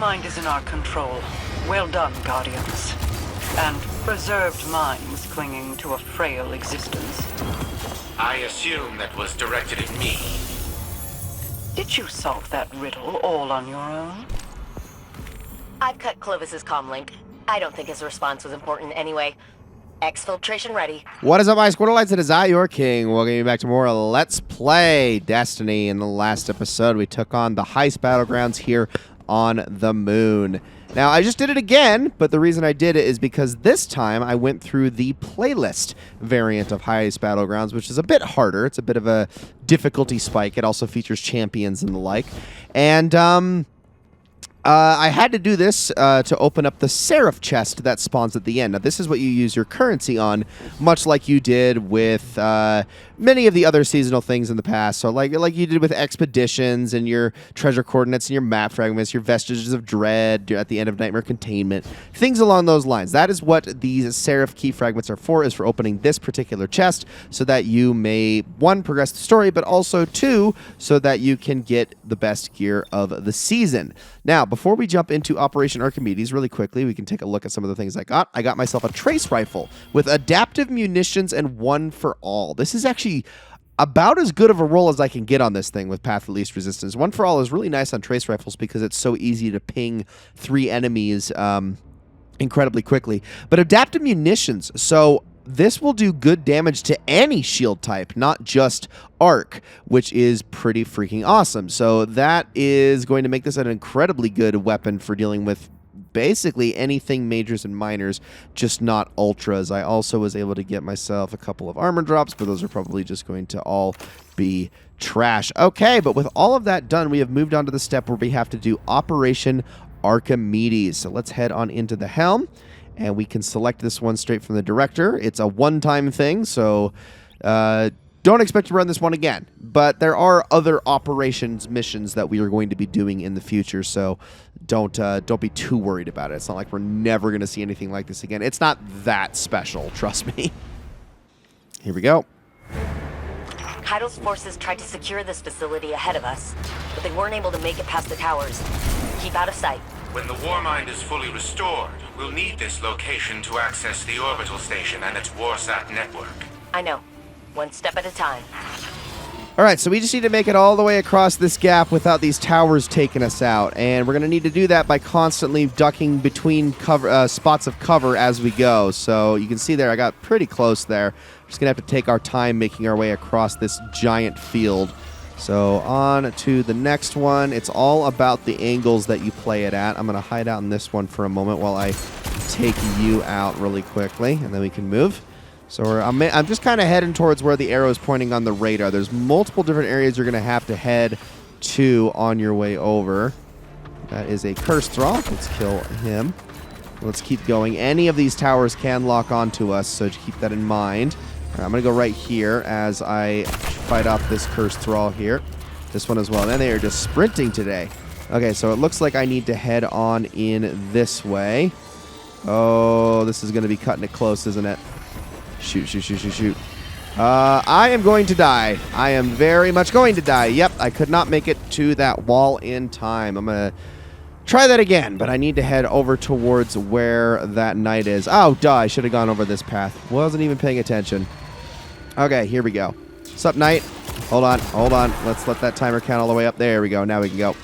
mind is in our control. Well done, Guardians. And preserved minds clinging to a frail existence. I assume that was directed at me. Did you solve that riddle all on your own? I've cut Clovis's comlink. I don't think his response was important anyway. Exfiltration ready. What is up, my Squirtleites? It is I, your king. Welcome you back to more Let's Play Destiny. In the last episode, we took on the heist battlegrounds here on the moon. Now, I just did it again, but the reason I did it is because this time I went through the playlist variant of Heist Battlegrounds, which is a bit harder. It's a bit of a difficulty spike. It also features champions and the like. And, I had to do this to open up the Seraph chest that spawns at the end. Now, this is what you use your currency on, much like you did with many of the other seasonal things in the past. So, like you did with expeditions and your treasure coordinates and your map fragments, your vestiges of dread at the end of Nightmare Containment, things along those lines. That is what these Seraph key fragments are for, is for opening this particular chest so that you may, one, progress the story, but also, two, so that you can get the best gear of the season. Now, before we jump into Operation Archimedes, really quickly, we can take a look at some of the things I got. I got myself a trace rifle with adaptive munitions and one for all. This is actually about as good of a roll as I can get on this thing with Path of Least Resistance. One for all is really nice on trace rifles because it's so easy to ping 3 enemies incredibly quickly. But adaptive munitions, so this will do good damage to any shield type, not just arc, which is pretty freaking awesome. So that is going to make this an incredibly good weapon for dealing with basically anything majors and minors, just not ultras. I also was able to get myself a couple of armor drops, but those are probably just going to all be trash. Okay, but with all of that done, we have moved on to the step where we have to do Operation Archimedes. So let's head on into the helm. And we can select this one straight from the director. It's a one-time thing, so don't expect to run this one again. But there are other operations missions that we are going to be doing in the future, so don't be too worried about it. It's not like we're never going to see anything like this again. It's not that special, trust me. Here we go. Heidel's forces tried to secure this facility ahead of us, but they weren't able to make it past the towers. Keep out of sight. When the Warmind is fully restored, we'll need this location to access the orbital station and its Warsat network. I know. One step at a time. All right, so we just need to make it all the way across this gap without these towers taking us out. And we're going to need to do that by constantly ducking between cover, spots of cover as we go. So you can see there, I got pretty close there. We're just going to have to take our time making our way across this giant field. So on to the next one. It's all about the angles that you play it at. I'm going to hide out in this one for a moment while I take you out really quickly, and then we can move. So I'm just kind of heading towards where the arrow is pointing on the radar. There's multiple different areas you're going to have to head to on your way over. That is a curse thrall. Let's kill him. Let's keep going. Any of these towers can lock onto us, so keep that in mind. All right, I'm going to go right here as I fight off this cursed thrall here. This one as well. And they are just sprinting today. Okay, so it looks like I need to head on in this way. Oh, this is going to be cutting it close, isn't it? Shoot, shoot, shoot, shoot, shoot. I am going to die. I am very much going to die. Yep, I could not make it to that wall in time. I'm going to try that again, but I need to head over towards where that knight is. Oh, duh, I should have gone over this path. Wasn't even paying attention. Okay, here we go. Sup, knight? Hold on, hold on. Let's let that timer count all the way up. There we go. Now we can go.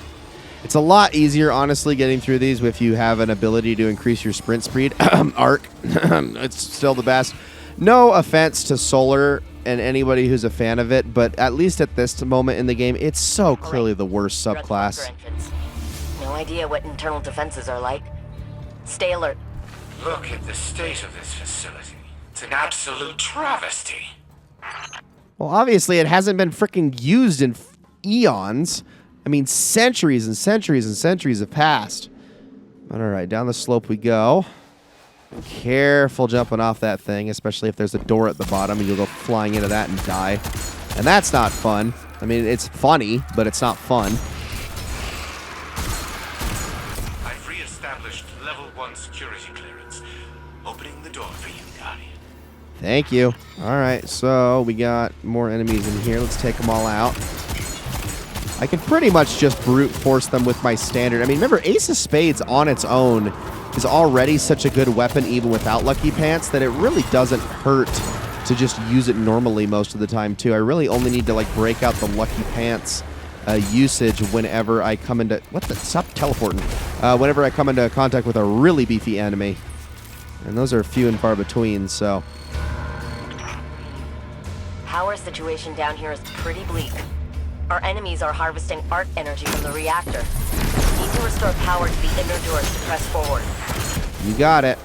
It's a lot easier, honestly, getting through these if you have an ability to increase your sprint speed. Arc. It's still the best. No offense to Solar and anybody who's a fan of it, but at least at this moment in the game, it's so clearly the worst subclass. No idea what internal defenses are like. Stay alert. Look at the state of this facility. It's an absolute travesty. Well, obviously, it hasn't been freaking used in eons. I mean, centuries and centuries and centuries have passed. All right, down the slope we go. Careful jumping off that thing, especially if there's a door at the bottom and you'll go flying into that and die. And that's not fun. I mean, it's funny, but it's not fun. I've re-established level 1 security clearance. Opening the door for you, Guardian. Thank you. All right, so we got more enemies in here. Let's take them all out. I can pretty much just brute force them with my standard. I mean, remember, Ace of Spades on its own is already such a good weapon even without Lucky Pants that it really doesn't hurt to just use it normally most of the time, too. I really only need to, like, break out the Lucky Pants usage whenever I come into... What the... Stop teleporting. Whenever I come into contact with a really beefy enemy. And those are few and far between, so... Power situation down here is pretty bleak. Our enemies are harvesting arc energy from the reactor. We need to restore power to the inner doors to press forward. You got it.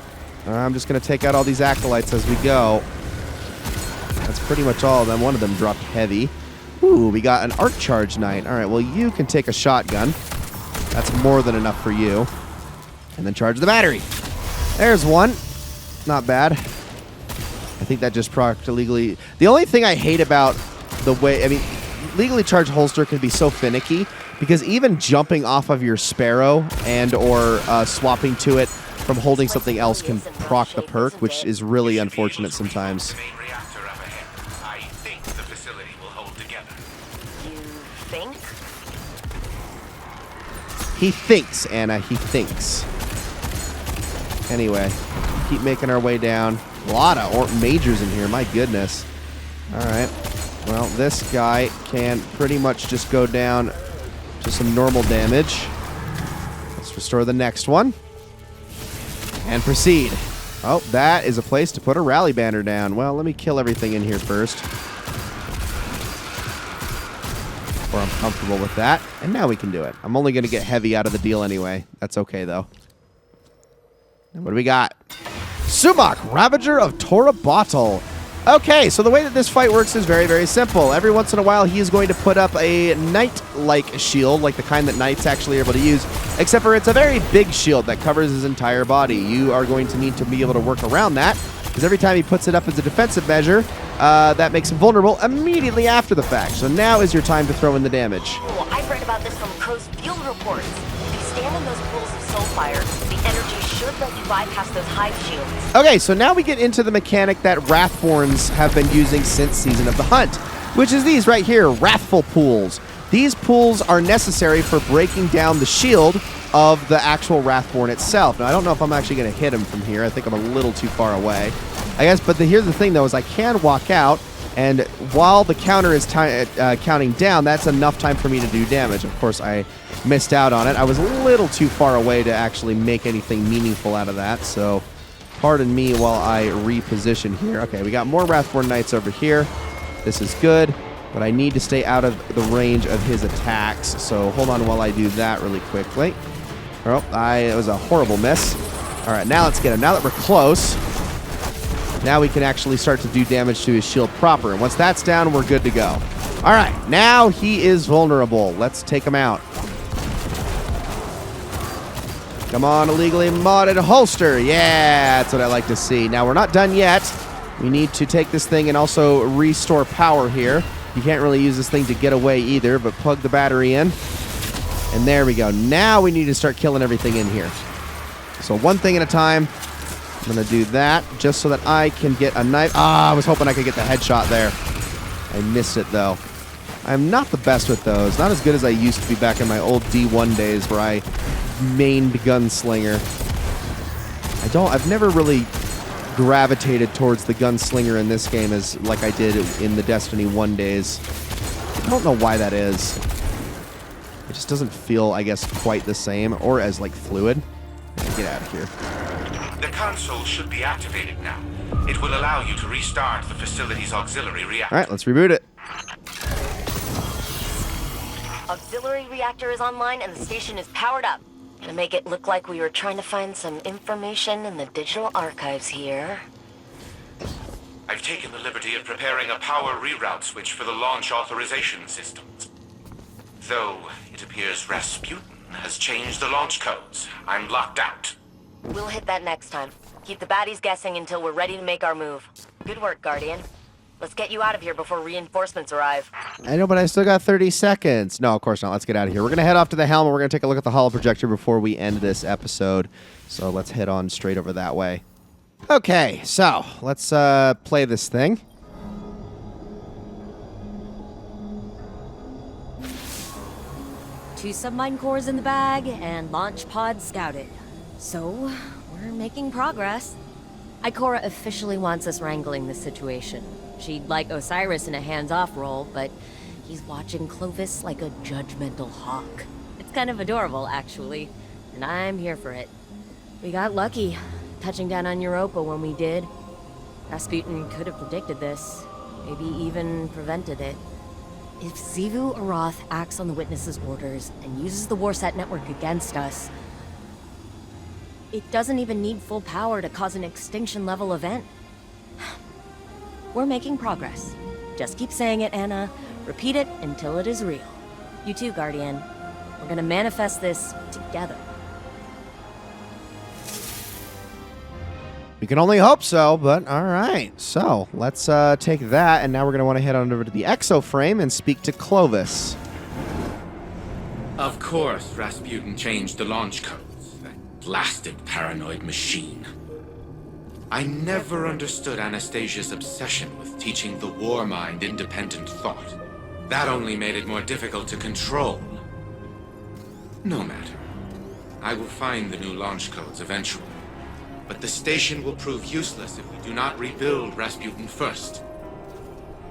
I'm just going to take out all these acolytes as we go. That's pretty much all of them. One of them dropped heavy. Ooh, we got an arc charge knight. All right, well, you can take a shotgun. That's more than enough for you. And then charge the battery. There's one. Not bad. I think that just procced illegally. The only thing I hate about the way... I mean, legally charged holster can be so finicky because even jumping off of your Sparrow and or swapping to it from holding something else can proc the perk, which is really unfortunate sometimes. The main reactor up ahead. I think the facility will hold together. You think? He thinks, Anna. He thinks. Anyway, keep making our way down. A lot of majors in here. My goodness. All right. Well, this guy can pretty much just go down to some normal damage. Let's restore the next one. And proceed. Oh, that is a place to put a rally banner down. Well, let me kill everything in here first. Before I'm comfortable with that. And now we can do it. I'm only going to get heavy out of the deal anyway. That's okay, though. And what do we got? Sumak, Ravager of Torabotl. Okay, so the way that this fight works is very, very simple. Every once in a while, he is going to put up a knight-like shield, like the kind that knights actually are able to use, except for it's a very big shield that covers his entire body. You are going to need to be able to work around that, because every time he puts it up as a defensive measure, that makes him vulnerable immediately after the fact. So now is your time to throw in the damage. Well, I've read about this from Crow's field reports. If you stand in those pools of soulfire, the energy should let you bypass those hive shields. Okay, so now we get into the mechanic that Wrathborns have been using since Season of the Hunt, which is these right here, Wrathful Pools. These pools are necessary for breaking down the shield of the actual Wrathborn itself. Now, I don't know if I'm actually going to hit him from here. I think I'm a little too far away, I guess. But here's the thing, though, is I can walk out, and while the counter is counting down, that's enough time for me to do damage. Of course, I missed out on it. I was a little too far away to actually make anything meaningful out of that, so pardon me while I reposition here. Okay, we got more Wrathborn Knights over here. This is good, but I need to stay out of the range of his attacks, so hold on while I do that really quickly. Oh, it was a horrible miss. All right, now let's get him. Now that we're close, now we can actually start to do damage to his shield proper, and once that's down, we're good to go. All right, now he is vulnerable. Let's take him out. Come on, illegally modded holster. Yeah, that's what I like to see. Now, we're not done yet. We need to take this thing and also restore power here. You can't really use this thing to get away either, but plug the battery in. And there we go. Now we need to start killing everything in here. So one thing at a time. I'm going to do that just so that I can get a knife. Ah, I was hoping I could get the headshot there. I missed it, though. I'm not the best with those. Not as good as I used to be back in my old D1 days where I mained gunslinger. I've never really gravitated towards the gunslinger in this game as like I did in the Destiny 1 days. I don't know why that is. It just doesn't feel, I guess, quite the same or as like fluid. Get out of here. The console should be activated now. It will allow you to restart the facility's auxiliary reactor. All right, let's reboot it. Auxiliary reactor is online and the station is powered up. To make it look like we were trying to find some information in the digital archives here. I've taken the liberty of preparing a power reroute switch for the launch authorization systems. Though it appears Rasputin has changed the launch codes. I'm locked out. We'll hit that next time. Keep the baddies guessing until we're ready to make our move. Good work, Guardian. Let's get you out of here before reinforcements arrive. I know, but I still got 30 seconds. No, of course not. Let's get out of here. We're going to head off to the helm, and we're going to take a look at the holo projector before we end this episode. So let's head on straight over that way. Okay, so let's play this thing. 2 submine cores in the bag and launch pod scouted. So, we're making progress. Ikora officially wants us wrangling this situation. She'd like Osiris in a hands-off role, but he's watching Clovis like a judgmental hawk. It's kind of adorable, actually, and I'm here for it. We got lucky, touching down on Europa when we did. Rasputin could have predicted this, maybe even prevented it. If Xivu Arath acts on the Witness's orders and uses the Warsat network against us, it doesn't even need full power to cause an extinction-level event. We're making progress. Just keep saying it, Anna. Repeat it until it is real. You too, Guardian. We're gonna manifest this together. We can only hope so, but all right. So let's take that, and now we're going to want to head on over to the exoframe and speak to Clovis. Of course, Rasputin changed the launch codes. That blasted paranoid machine. I never understood Anastasia's obsession with teaching the war mind independent thought. That only made it more difficult to control. No matter. I will find the new launch codes eventually. But the station will prove useless if we do not rebuild Rasputin first.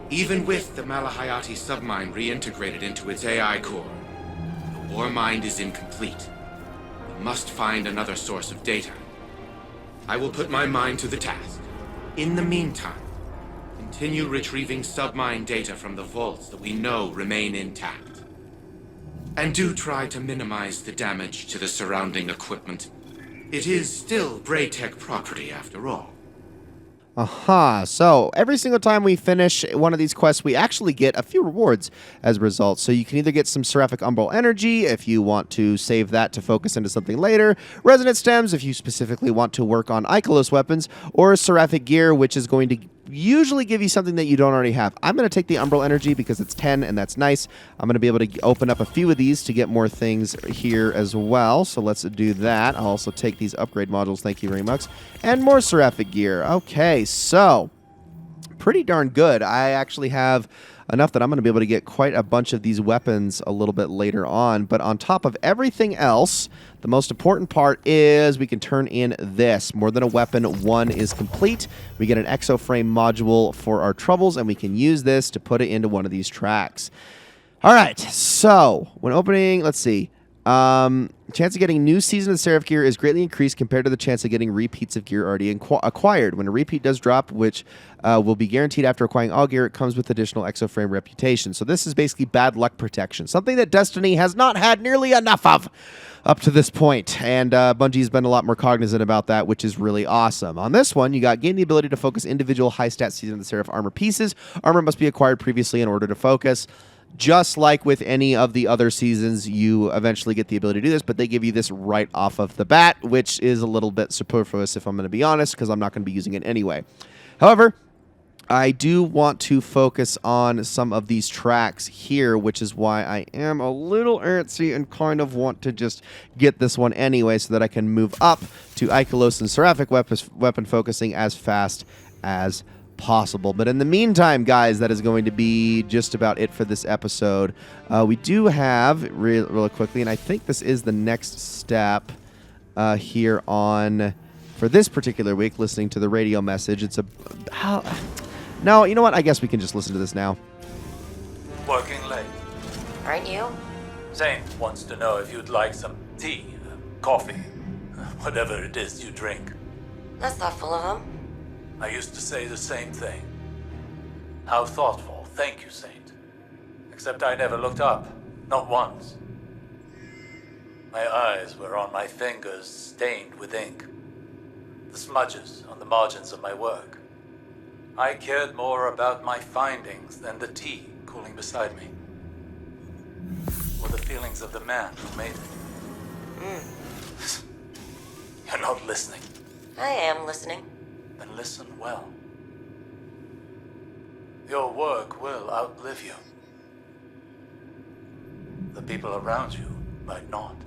Even with the Malahayati submine reintegrated into its AI core, the war mind is incomplete. We must find another source of data. I will put my mind to the task. In the meantime, continue retrieving submine data from the vaults that we know remain intact. And do try to minimize the damage to the surrounding equipment. It is still Braytech property, after all. Aha, so every single time we finish one of these quests, we actually get a few rewards as a result. So you can either get some Seraphic Umbral Energy if you want to save that to focus into something later, Resonant Stems if you specifically want to work on Ikelos weapons, or Seraphic Gear, which is going to usually give you something that you don't already have. I'm going to take the Umbral Energy because it's 10 and that's nice. I'm going to be able to open up a few of these to get more things here as well. So let's do that. I'll also take these upgrade modules. Thank you very much. And more Seraphic Gear. Okay, so pretty darn good. I actually have enough that I'm going to be able to get quite a bunch of these weapons a little bit later on. But on top of everything else, the most important part is we can turn in this. More than a weapon, 1 is complete. We get an exoframe module for our troubles, and we can use this to put it into one of these tracks. All right, so when opening, let's see. Chance of getting new season of Seraph gear is greatly increased compared to the chance of getting repeats of gear already acquired. When a repeat does drop, which will be guaranteed after acquiring all gear, it comes with additional exoframe reputation. So this is basically bad luck protection, something that Destiny has not had nearly enough of up to this point. And Bungie's been a lot more cognizant about that, which is really awesome. On this one, you gain the ability to focus individual high-stat season of the Seraph armor pieces. Armor must be acquired previously in order to focus. Just like with any of the other seasons, you eventually get the ability to do this, but they give you this right off of the bat, which is a little bit superfluous if I'm going to be honest, because I'm not going to be using it anyway. However, I do want to focus on some of these tracks here, which is why I am a little antsy and kind of want to just get this one anyway so that I can move up to Ikelos and Seraphic weapon focusing as fast as possible. But in the meantime, guys, that is going to be just about it for this episode. We do have, really quickly, and I think this is the next step here on, for this particular week, listening to the radio message. It's no, you know what? I guess we can just listen to this now. Working late. Aren't you? Zane wants to know if you'd like some tea, coffee, whatever it is you drink. That's thoughtful of him. I used to say the same thing. How thoughtful. Thank you, Saint. Except I never looked up. Not once. My eyes were on my fingers stained with ink. The smudges on the margins of my work. I cared more about my findings than the tea cooling beside me. Or the feelings of the man who made it. You're not listening. I am listening. Then listen well. Your work will outlive you. The people around you might not.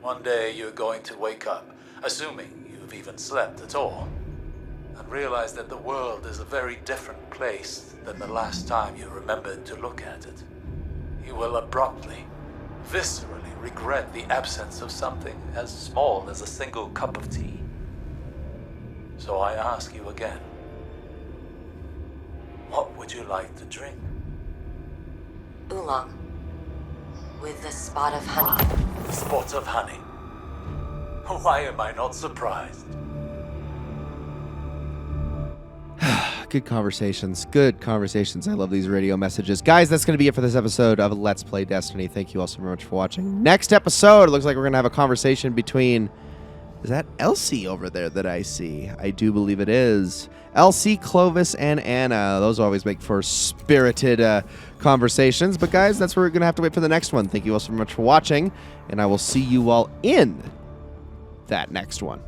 One day you're going to wake up, assuming you've even slept at all, and realize that the world is a very different place than the last time you remembered to look at it. You will abruptly viscerally regret the absence of something as small as a single cup of tea. So I ask you again, what would you like to drink? Oolong. With a spot of honey. Spots of honey. Why am I not surprised? Good conversations. Good conversations. I love these radio messages. Guys, that's going to be it for this episode of Let's Play Destiny. Thank you all so very much for watching. Next episode, it looks like we're going to have a conversation between... Is that Elsie over there that I see? I do believe it is. Elsie, Clovis, and Anna. Those always make for spirited conversations. But guys, that's where we're going to have to wait for the next one. Thank you all so much for watching, and I will see you all in that next one.